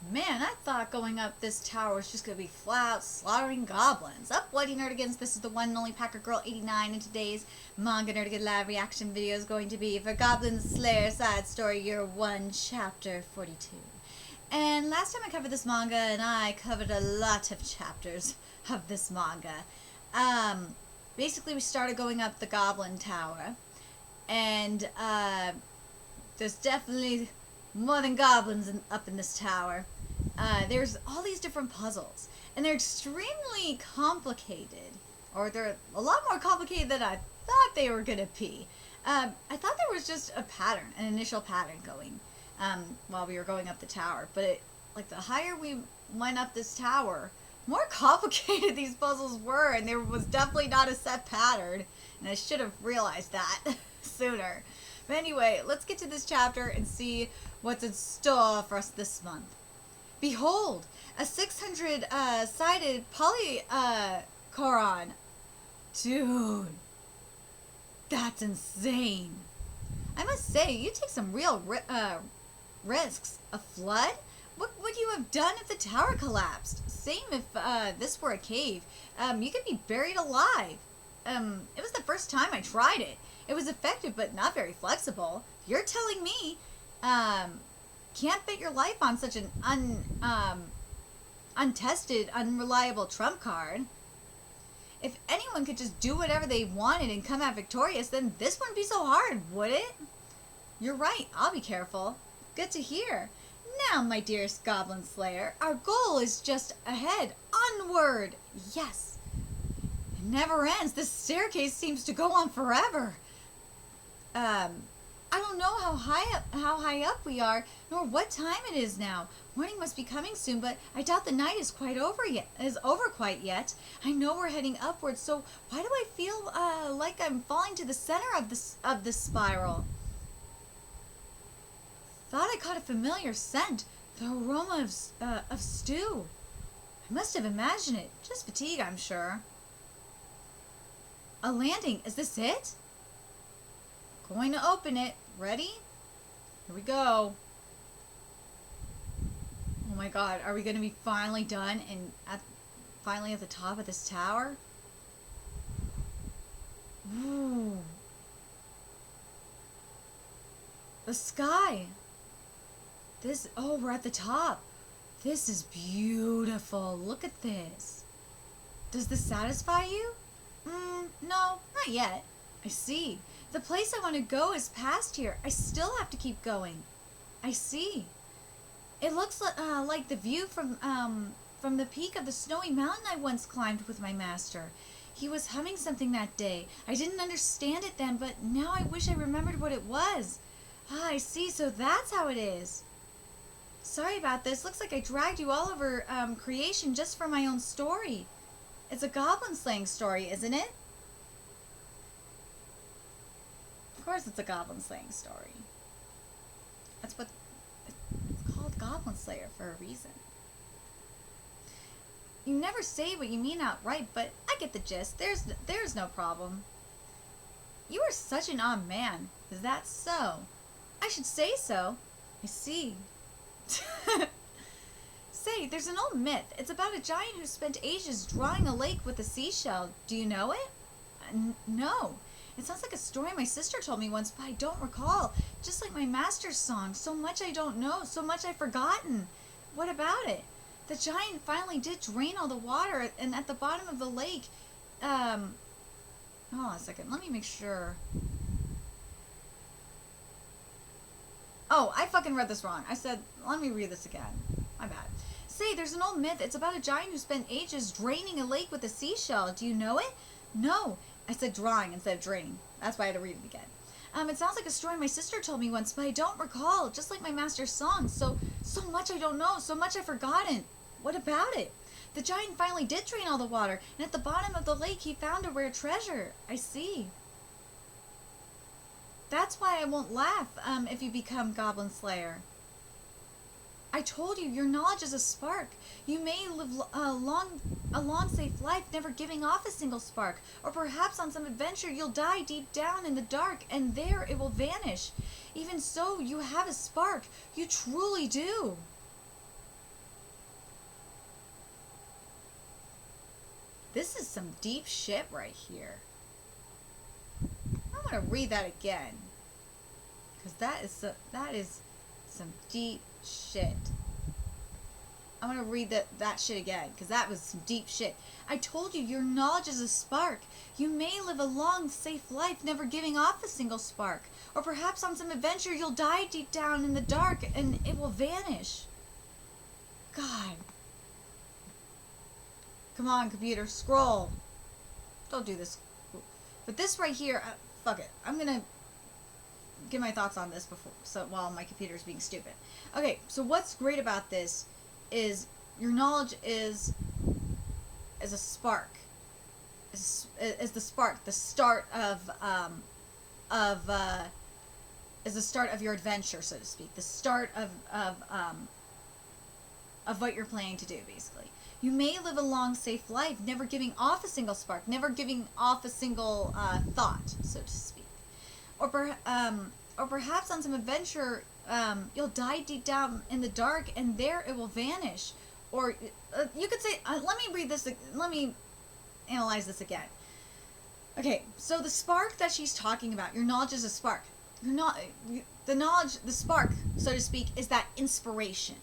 Man, I thought going up this tower was just gonna be flat out slaughtering goblins. Up, Bloody Nerdigans, this is the one and only Packer Girl 89, and today's Manga Nerdigan live reaction video is going to be for Goblin Slayer Side Story Year 1, Chapter 42. And last time I covered this manga, and I covered a lot of chapters of this manga. Basically we started going up the Goblin Tower, and there's definitely more than goblins up in this tower. There's all these different puzzles, and they're extremely complicated, or they're a lot more complicated than I thought they were gonna be. I thought there was just a pattern, an initial pattern going while we were going up the tower, but like the higher we went up this tower, more complicated these puzzles were, and there was definitely not a set pattern, and I should have realized that sooner. But anyway, let's get to this chapter and see what's in store for us this month. Behold, a 600-sided polychoron. Dude, that's insane. I must say, you take some real risks. A flood? What would you have done if the tower collapsed? Same if this were a cave. You could be buried alive. It was the first time I tried it. It was effective, but not very flexible. You're telling me, can't bet your life on such an untested, unreliable trump card. If anyone could just do whatever they wanted and come out victorious, then this wouldn't be so hard, would it? You're right. I'll be careful. Good to hear. Now, my dearest Goblin Slayer, our goal is just ahead. Onward! Yes. It never ends. This staircase seems to go on forever. I don't know how high up we are, nor what time it is now. Morning must be coming soon, but I doubt the night is over quite yet. I know we're heading upwards, so why do I feel like I'm falling to the center of this spiral? Thought I caught a familiar scent, the aroma of stew. I must have imagined it. Just fatigue, I'm sure. A landing. Is this it? Going to open it. Ready? Here we go. Oh my god, are we going to be finally done and finally at the top of this tower? Ooh. The sky. Oh, we're at the top. This is beautiful. Look at this. Does this satisfy you? No, not yet. I see. The place I want to go is past here. I still have to keep going. I see. It looks like the view from the peak of the snowy mountain I once climbed with my master. He was humming something that day. I didn't understand it then, but now I wish I remembered what it was. Ah, I see. So that's how it is. Sorry about this. Looks like I dragged you all over creation just for my own story. It's a goblin slaying story, isn't it? Of course it's a goblin slaying story. That's what it's called, Goblin Slayer, for a reason. You never say what you mean outright, but I get the gist. There's no problem. You are such an odd man. Is that so? I should say so. I see. Say, there's an old myth. It's about a giant who spent ages drawing a lake with a seashell. Do you know it? No. It sounds like a story my sister told me once, but I don't recall. Just like my master's song. So much I don't know. So much I've forgotten. What about it? The giant finally did drain all the water, and at the bottom of the lake, hold on a second. Let me make sure. Oh, I fucking read this wrong. I said, let me read this again. My bad. Say, there's an old myth. It's about a giant who spent ages draining a lake with a seashell. Do you know it? No. I said drawing instead of draining. That's why I had to read it again. It sounds like a story my sister told me once, but I don't recall. Just like my master's song. So much I don't know. So much I've forgotten. What about it? The giant finally did drain all the water, and at the bottom of the lake he found a rare treasure. I see. That's why I won't laugh if you become Goblin Slayer. I told you, your knowledge is a spark. You may live a long, safe life, never giving off a single spark. Or perhaps on some adventure you'll die deep down in the dark, and there it will vanish. Even so, you have a spark. You truly do. This is some deep shit right here. I'm gonna read that again, because that is some deep shit. I'm gonna read that shit again, because that was some deep shit. I told you, your knowledge is a spark. You may live a long, safe life, never giving off a single spark. Or perhaps on some adventure you'll die deep down in the dark and it will vanish. God. Come on, computer, scroll. Don't do this. But this right here, fuck it. I'm gonna give my thoughts on this while my computer's being stupid. Okay, so what's great about this is your knowledge is a spark. Is the spark, the start is the start of your adventure, so to speak. The start of what you're planning to do, basically. You may live a long, safe life, never giving off a single spark, never giving off a single thought, so to speak. Or perhaps on some adventure, you'll die deep down in the dark, and there it will vanish. Or you could say, let me analyze this again. Okay, so the spark that she's talking about, your knowledge is a spark. The spark, so to speak, is that inspiration.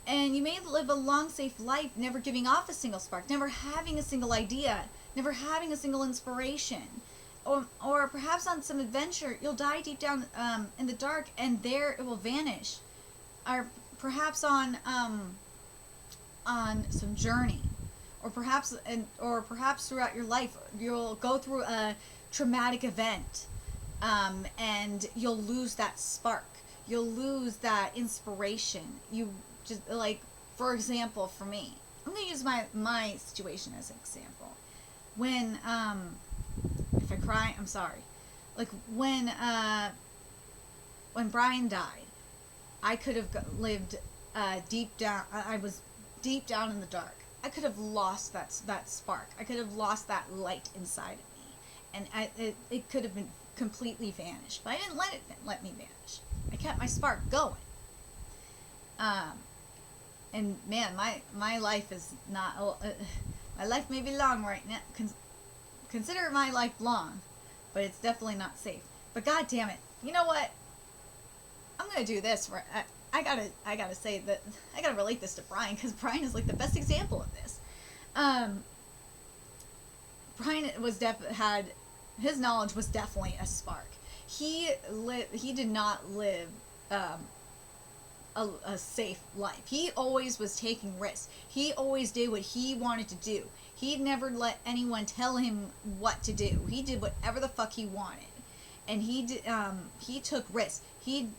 And you may live a long, safe life, never giving off a single spark, never having a single idea, never having a single inspiration. Or perhaps on some adventure, you'll die deep down in the dark, and there it will vanish. Or perhaps on some journey, or perhaps throughout your life, you'll go through a traumatic event, and you'll lose that spark. You'll lose that inspiration. You just, like, for example, for me, I'm gonna use my situation as an example. When if I cry, I'm sorry. Like when Brian died, I could have lived deep down. I was deep down in the dark. I could have lost that spark. I could have lost that light inside of me, and it could have been completely vanished. But I didn't let me vanish. I kept my spark going. And man, my life is not. My life may be long right now. Consider my life long, but it's definitely not safe. But god damn it, you know what? I'm gonna do this. I gotta say that I gotta relate this to Brian, because Brian is like the best example of this. Brian had his knowledge was definitely a spark. He did not live a safe life. He always was taking risks. He always did what he wanted to do. He never let anyone tell him what to do. He did whatever the fuck he wanted, and he took risks. He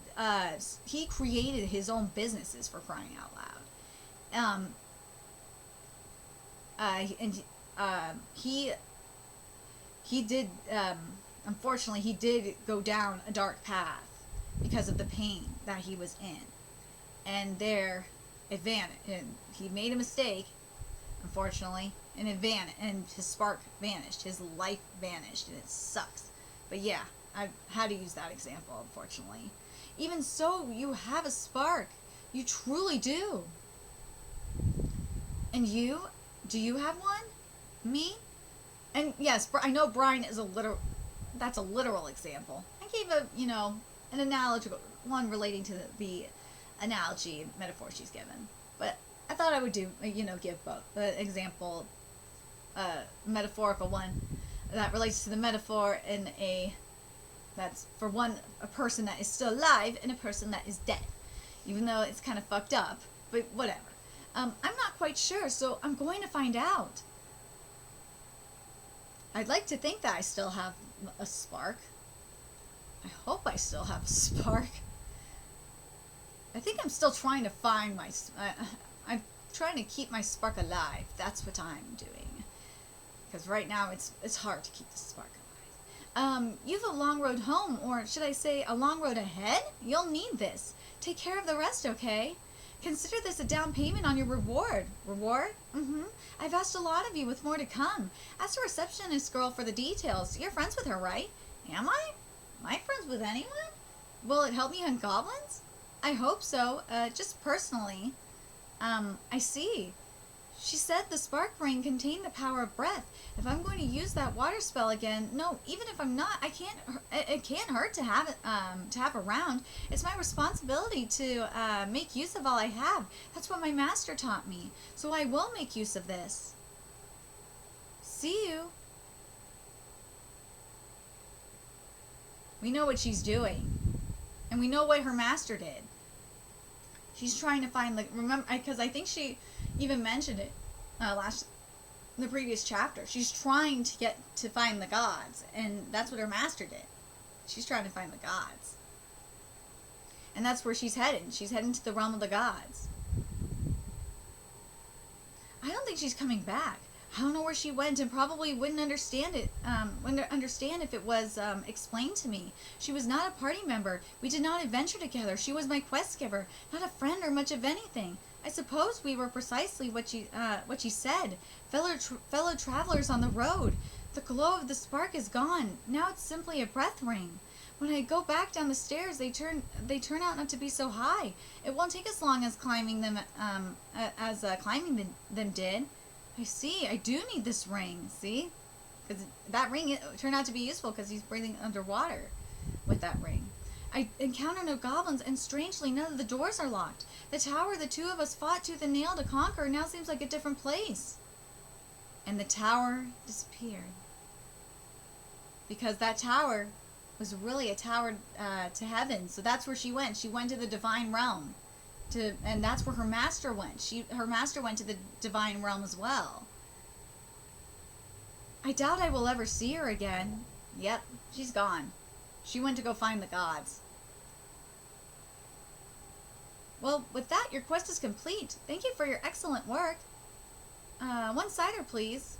created his own businesses, for crying out loud. He did. Unfortunately, he did go down a dark path because of the pain that he was in, and there it vanished. And he made a mistake, unfortunately, and it vanished, and his spark vanished. His life vanished, and it sucks. But yeah, I had to use that example, unfortunately. Even so, you have a spark. You truly do. And you? Do you have one? Me? And yes, I know Brian is that's a literal example. I gave an analogical one relating to the analogy metaphor she's given. But I thought I would give both. The example, metaphorical one that relates to the metaphor in that's for a person that is still alive and a person that is dead. Even though it's kind of fucked up, but whatever. I'm not quite sure, so I'm going to find out. I'd like to think that I still have a spark. I hope I still have a spark. I think I'm still trying to find I'm trying to keep my spark alive. That's what I'm doing. Because right now it's hard to keep the spark alive. You have a long road home, or should I say a long road ahead? You'll need this. Take care of the rest, okay? Consider this a down payment on your reward. Reward? Mm-hmm. I've asked a lot of you with more to come. Ask the receptionist girl for the details. You're friends with her, right? Am I? Am I friends with anyone? Will it help me hunt goblins? I hope so. Just personally. I see. She said the spark ring contained the power of breath. If I'm going to use that water spell again, no, even if I'm not, I can't. It can't hurt to have it, to have around. It's my responsibility to make use of all I have. That's what my master taught me. So I will make use of this. See you. We know what she's doing, and we know what her master did. She's trying to find, like, remember, because I think she even mentioned it in the previous chapter. She's trying to get to find the gods, and that's what her master did. She's trying to find the gods, and that's where she's headed. She's heading to the realm of the gods. I don't think she's coming back. I don't know where she went, and probably wouldn't understand it. Wouldn't understand if it was explained to me. She was not a party member. We did not adventure together. She was my quest giver, not a friend or much of anything. I suppose we were precisely what she said. Fellow travelers on the road. The glow of the spark is gone. Now it's simply a breath ring. When I go back down the stairs, they turn out not to be so high. It won't take as long as climbing them did. I see. I do need this ring. See? Because that ring turned out to be useful because he's breathing underwater with that ring. I encounter no goblins, and strangely, none of the doors are locked. The tower the two of us fought tooth and nail to conquer now seems like a different place. And the tower disappeared. Because that tower was really a tower to heaven. So that's where she went. She went to the divine realm. And that's where her master went. Her master went to the divine realm as well. I doubt I will ever see her again. Yep, she's gone. She went to go find the gods. Well, with that, your quest is complete. Thank you for your excellent work. One cider, please.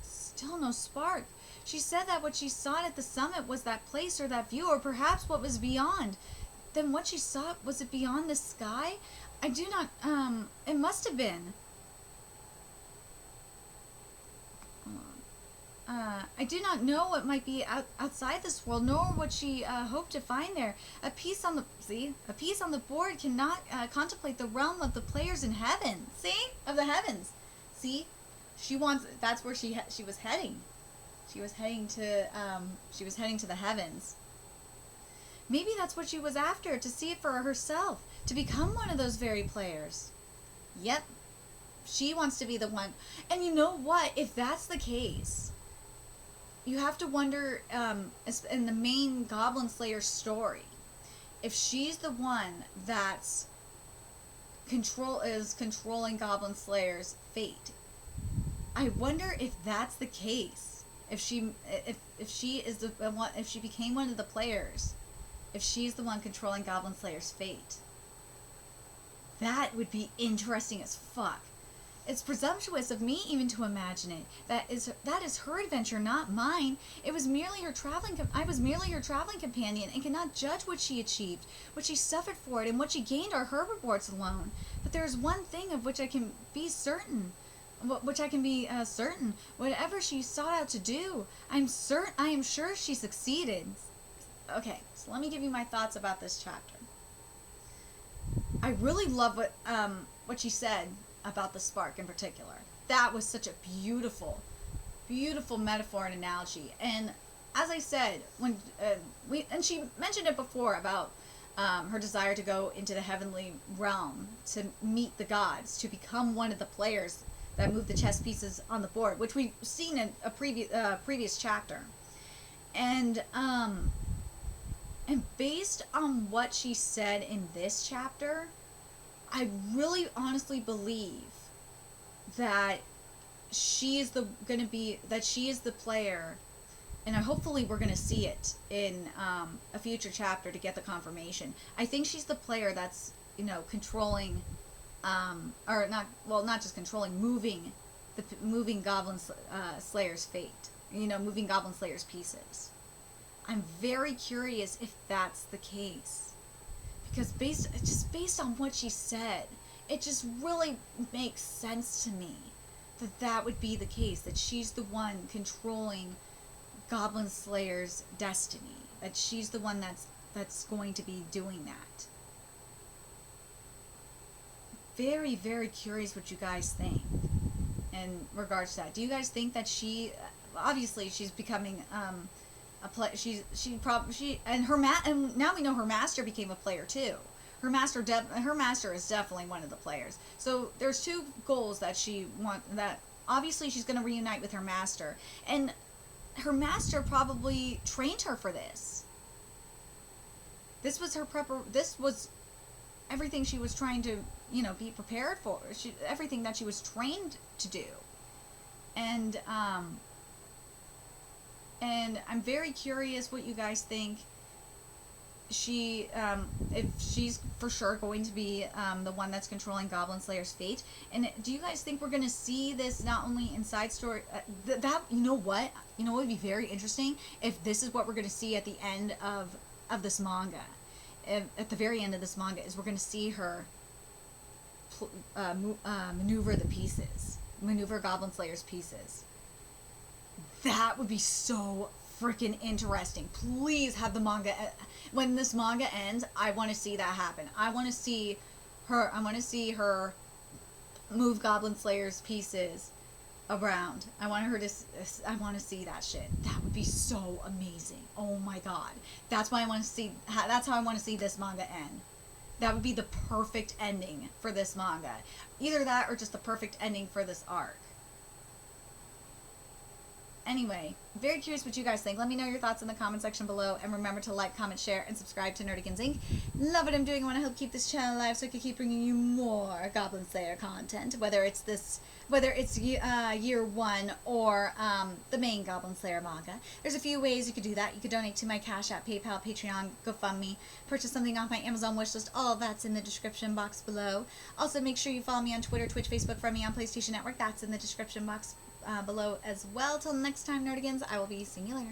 Still no spark. She said that what she sought at the summit was that place or that view, or perhaps what was beyond. Then what she saw, was it beyond the sky? I do not, it must have been. I do not know what might be outside this world, nor what she hoped to find there. A piece on the board cannot contemplate the realm of the players in heaven. See? Of the heavens. See? That's where she was heading. She was heading to the heavens. Maybe that's what she was after, to see it for herself, to become one of those very players. Yep, she wants to be the one. And you know what? If that's the case, you have to wonder, in the main Goblin Slayer story, if she's the one that's controlling Goblin Slayer's fate. I wonder if that's the case. If she is the one, if she became one of the players. If she's the one controlling Goblin Slayer's fate. That would be interesting as fuck. It's presumptuous of me even to imagine it. That is her adventure, not mine. It was merely her I was merely her traveling companion and cannot judge what she achieved, what she suffered for it, and what she gained are her rewards alone. But there is one thing of which I can be certain. Certain. Whatever she sought out to do, I am sure she succeeded. Okay, so let me give you my thoughts about this chapter. I really love what she said about the spark in particular. That was such a beautiful, beautiful metaphor and analogy. And as I said, and she mentioned it before about her desire to go into the heavenly realm to meet the gods, to become one of the players that move the chess pieces on the board, which we've seen in a previous chapter. And based on what she said in this chapter, I really honestly believe that she is the player, and hopefully we're gonna see it in a future chapter to get the confirmation. I think she's the player that's controlling, or not just controlling, moving Goblin Slayer's fate. Moving Goblin Slayer's pieces. I'm very curious if that's the case, because based on what she said, it just really makes sense to me that would be the case, that she's the one controlling Goblin Slayer's destiny, that she's the one that's going to be doing that. very, very curious what you guys think in regards to that. Do you guys think that she, obviously she's becoming a play, and and now we know her master became a player too. Her master is definitely one of the players. So there's two goals that that obviously she's going to reunite with her master, and her master probably trained her for this. This was this was everything she was trying to, be prepared for. Everything that she was trained to do. And I'm very curious what you guys think. If she's for sure going to be the one that's controlling Goblin Slayer's fate. And do you guys think we're going to see this not only in side story, you know what would be very interesting if this is what we're going to see at the end of this manga. At the very end of this manga is we're going to see her maneuver Goblin Slayer's pieces. That would be so freaking interesting. Please have the manga. When this manga ends, I want to see that happen. I want to see her move Goblin Slayer's pieces around. I want to see that shit. That would be so amazing. Oh my god. That's how I want to see this manga end. That would be the perfect ending for this manga. Either that or just the perfect ending for this arc. Anyway, very curious what you guys think. Let me know your thoughts in the comment section below. And remember to like, comment, share, and subscribe to Nerdigans Inc. Love what I'm doing. I want to help keep this channel alive so I can keep bringing you more Goblin Slayer content. Whether it's year one or the main Goblin Slayer manga. There's a few ways you could do that. You could donate to my Cash App, PayPal, Patreon, GoFundMe, purchase something off my Amazon wishlist. All of that's in the description box below. Also, make sure you follow me on Twitter, Twitch, Facebook, friend me on PlayStation Network. That's in the description box below as well. Till next time, Nerdigans, I will be seeing you later.